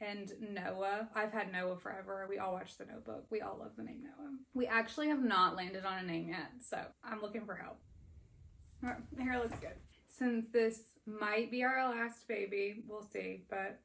and Noah. I've had Noah forever. We all watched The Notebook. We all love the name Noah. We actually have not landed on a name yet, so I'm looking for help. All right, here looks good. Since this might be our last baby, we'll see, but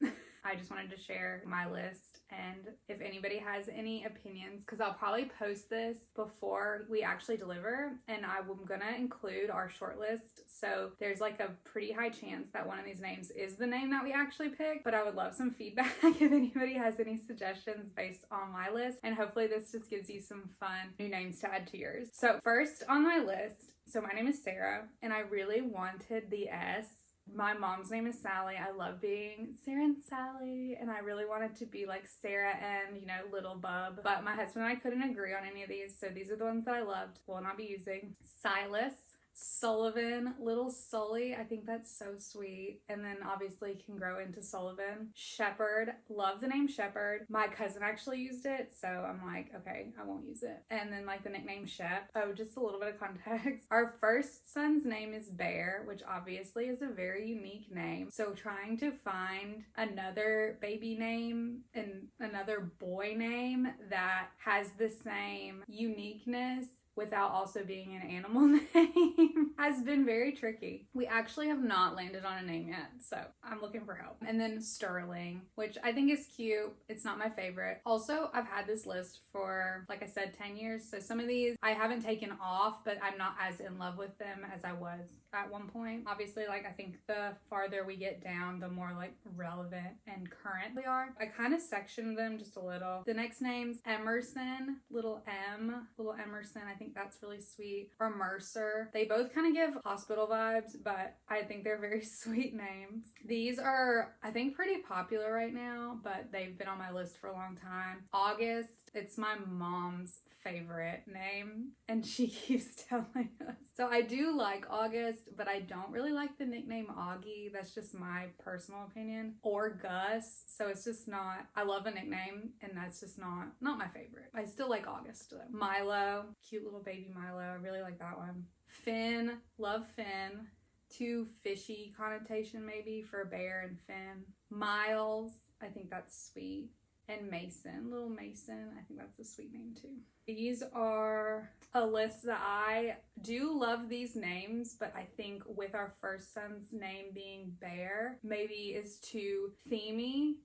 I just wanted to share my list, and if anybody has any opinions, because I'll probably post this before we actually deliver, and I'm gonna include our short list, so there's like a pretty high chance that one of these names is the name that we actually pick, but I would love some feedback if anybody has any suggestions based on my list, and hopefully this just gives you some fun new names to add to yours. So first on my list, so my name is Sarah, and I really wanted the S. My mom's name is Sally. I love being Sarah and Sally, and I really wanted to be like Sarah and, you know, Little Bub. But my husband and I couldn't agree on any of these, so these are the ones that I loved. Will not be using. Silas, Sullivan, Little Sully. I think that's so sweet. And then obviously can grow into Sullivan. Shepherd. Love the name Shepherd. My cousin actually used it, so I'm like, okay, I won't use it. And then like the nickname Shep. Oh, just a little bit of context. Our first son's name is Bear, which obviously is a very unique name. So trying to find another baby name and another boy name that has the same uniqueness without also being an animal name has been very tricky. We actually have not landed on a name yet, so I'm looking for help. And then Sterling, which I think is cute. It's not my favorite. Also, I've had this list for, like I said, 10 years. So some of these I haven't taken off, but I'm not as in love with them as I was at one point. Obviously, like I think the farther we get down, the more like relevant and current they are. I kind of sectioned them just a little. The next name's Emerson, little Emerson. I think that's really sweet. Or Mercer. They both kind of give hospital vibes, but I think they're very sweet names. These are, I think, pretty popular right now, but they've been on my list for a long time. August. It's my mom's favorite name, and she keeps telling us. So I do like August, but I don't really like the nickname Augie. That's just my personal opinion. Or Gus. So it's just not, I love a nickname, and that's just not my favorite. I still like August though. Milo, cute little baby Milo. I really like that one. Finn, love Finn. Too fishy connotation maybe for Bear and Finn. Miles, I think that's sweet. And Mason, little Mason, I think that's a sweet name too. These are a list that I do love these names, but I think with our first son's name being Bear, maybe is too themey,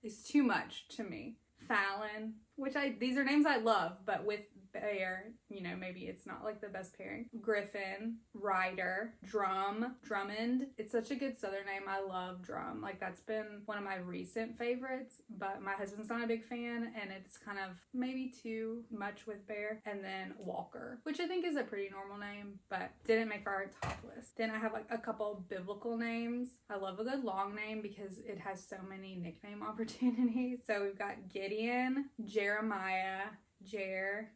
is too much to me. Fallon, which these are names I love, but with Bear, you know, maybe it's not like the best pairing. Griffin, Ryder, Drummond. It's such a good southern name. I love Drum. Like that's been one of my recent favorites, but my husband's not a big fan, and it's kind of maybe too much with Bear. And then Walker, which I think is a pretty normal name, but didn't make our top list. Then I have like a couple biblical names. I love a good long name because it has so many nickname opportunities. So we've got Gideon, Jeremiah,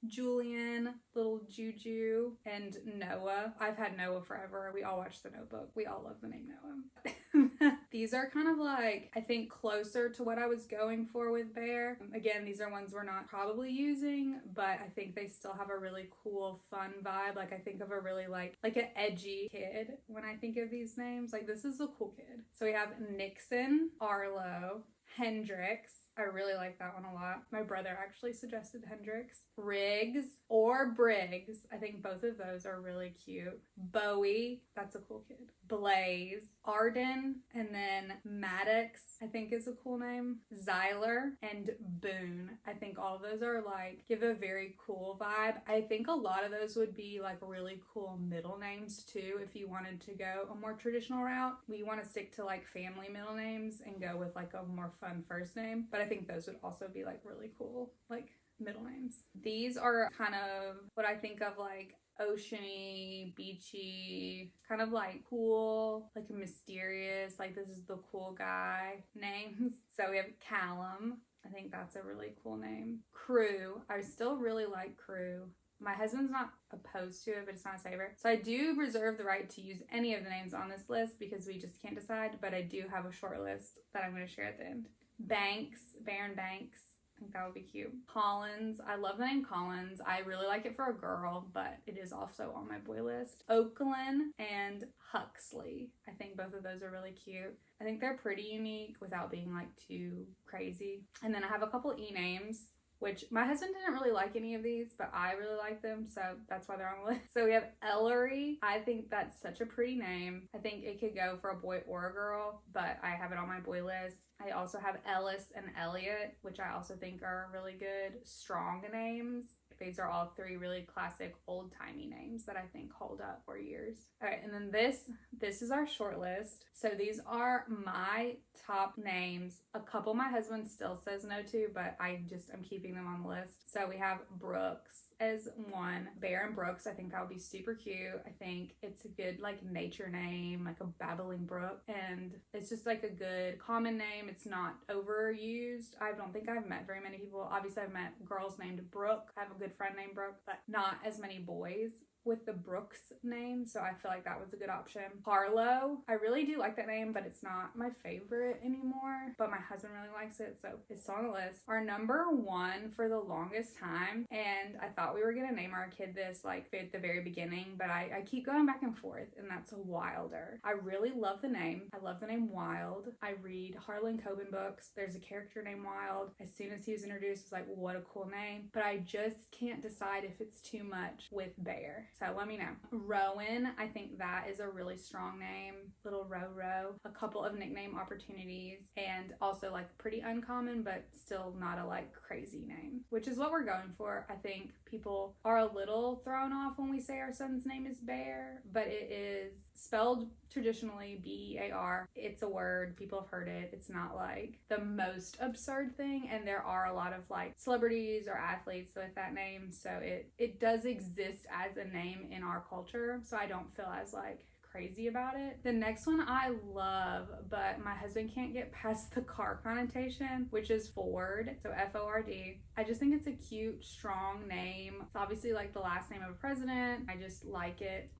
Julian, little Juju, and Noah. I've had Noah forever. We all watched The Notebook. We all love the name Noah. These are kind of like, I think, closer to what I was going for with Bear. Again, these are ones we're not probably using, but I think they still have a really cool, fun vibe. Like I think of a really like an edgy kid when I think of these names. Like this is a cool kid. So we have Nixon, Arlo, Hendrix. I really like that one a lot. My brother actually suggested Hendrix. Riggs or Briggs. I think both of those are really cute. Bowie. That's a cool kid. Blaze. Arden. And then Maddox, I think is a cool name. Zyler and Boone. I think all of those are like, give a very cool vibe. I think a lot of those would be like really cool middle names too if you wanted to go a more traditional route. We want to stick to like family middle names and go with like a more fun first name. But I think those would also be like really cool, like middle names. These are kind of what I think of like oceany, beachy, kind of like cool, like mysterious, like this is the cool guy names. So we have Callum. I think that's a really cool name. Crew. I still really like Crew. My husband's not opposed to it, but it's not his favorite. So I do reserve the right to use any of the names on this list because we just can't decide, but I do have a short list that I'm going to share at the end. Banks, Baron Banks. I think that would be cute. Collins. I love the name Collins. I really like it for a girl, but it is also on my boy list. Oakland and Huxley. I think both of those are really cute. I think they're pretty unique without being like too crazy. And then I have a couple e-names, which my husband didn't really like any of these, but I really like them, so that's why they're on the list. So we have Ellery. I think that's such a pretty name. I think it could go for a boy or a girl, but I have it on my boy list. I also have Ellis and Elliot, which I also think are really good, strong names. These are all three really classic old-timey names that I think hold up for years. All right, and then this is our short list. So these are my top names. A couple my husband still says no to, but I'm keeping them on the list. So we have Brooks as one. Bear and Brooks, I think that would be super cute. I think it's a good like nature name, like a babbling brook, and it's just like a good common name. It's not overused. I don't think I've met very many people. Obviously I've met girls named Brooke. I have a good friend named Brooke, but not as many boys with the Brooks name, so I feel like that was a good option. Harlow, I really do like that name, but it's not my favorite anymore, but my husband really likes it, so it's on the list. Our number one for the longest time, and I thought we were gonna name our kid this like at the very beginning, but I keep going back and forth, and that's Wilder. I really love the name. I love the name Wild. I read Harlan Coben books. There's a character named Wild. As soon as he was introduced, it's like, what a cool name, but I just can't decide if it's too much with Bear. So let me know. Rowan, I think that is a really strong name. Little Ro. A couple of nickname opportunities, and also like pretty uncommon, but still not a like crazy name, which is what we're going for. I think people are a little thrown off when we say our son's name is Bear, but it is spelled traditionally B-E-A-R. It's a word. People have heard it. It's not like the most absurd thing, and there are a lot of like celebrities or athletes with that name, so it does exist as a name in our culture, so I don't feel as like crazy about it. The next one I love, but my husband can't get past the car connotation, which is Ford, so F-O-R-D. I just think it's a cute, strong name. It's obviously like the last name of a president. I just like it,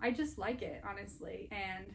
honestly, and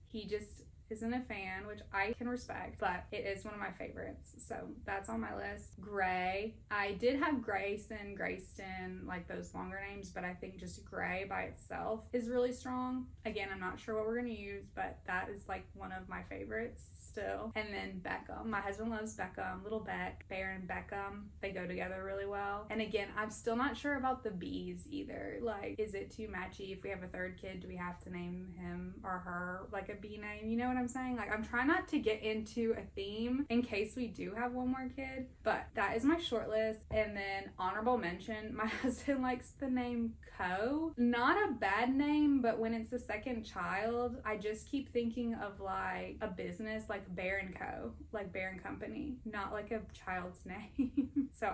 he just isn't a fan, which I can respect, but it is one of my favorites, so that's on my list. Gray, I did have Grayson, Grayston, like those longer names, but I think just Gray by itself is really strong. Again, I'm not sure what we're gonna use, but that is like one of my favorites still. And then Beckham, my husband loves Beckham. Little Beck, Bear and Beckham, they go together really well. And again, I'm still not sure about the B's either. Like, is it too matchy? If we have a third kid, do we have to name him or her like a B name? You know what I'm saying? Like, I'm trying not to get into a theme in case we do have one more kid, but that is my short list. And then honorable mention, my husband likes the name Co. Not a bad name, but when it's the second child, I just keep thinking of like a business like Bear and Co, like Bear and Company, not like a child's name. So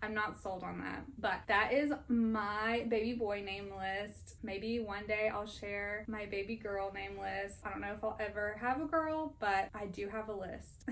I'm not sold on that, but that is my baby boy name list. Maybe one day I'll share my baby girl name list. I don't know if I'll ever have a girl, but I do have a list.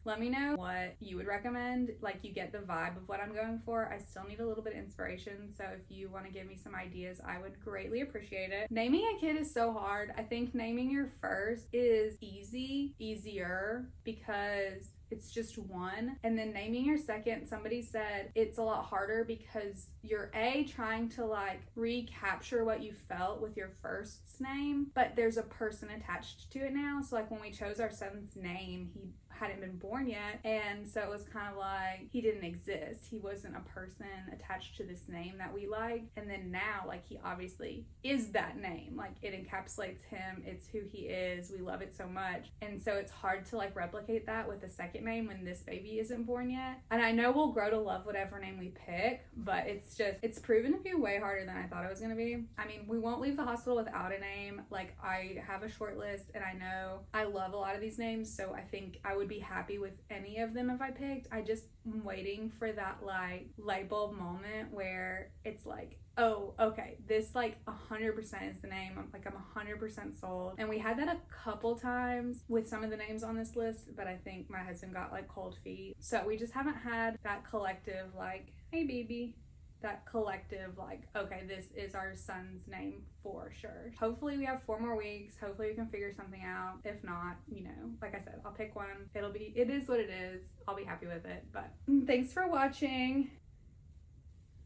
Let me know what you would recommend. Like, you get the vibe of what I'm going for. I still need a little bit of inspiration, so if you want to give me some ideas, I would greatly appreciate it. Naming a kid is so hard. I think naming your first is easier because it's just one, and then naming your second, somebody said it's a lot harder because you're trying to like recapture what you felt with your first's name, but there's a person attached to it now. So like when we chose our son's name, he hadn't been born yet, and so it was kind of like he didn't exist. He wasn't a person attached to this name that we liked, and then now like he obviously is that name. Like, it encapsulates him. It's who he is. We love it so much, and so it's hard to like replicate that with a second name when this baby isn't born yet. And I know we'll grow to love whatever name we pick, but it's proven to be way harder than I thought it was gonna be. I mean, we won't leave the hospital without a name. Like, I have a short list, and I know I love a lot of these names, so I think I would be happy with any of them if I picked. I just am waiting for that like light bulb moment where it's like, oh, okay, this like 100% is the name. I'm 100% sold. And we had that a couple times with some of the names on this list, but I think my husband got like cold feet. So we just haven't had that collective like, hey baby, that collective, like, okay, this is our son's name for sure. Hopefully we have 4 more weeks. Hopefully we can figure something out. If not, you know, like I said, I'll pick one. It is what it is. I'll be happy with it. But thanks for watching.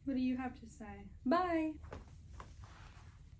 What do you have to say? Bye.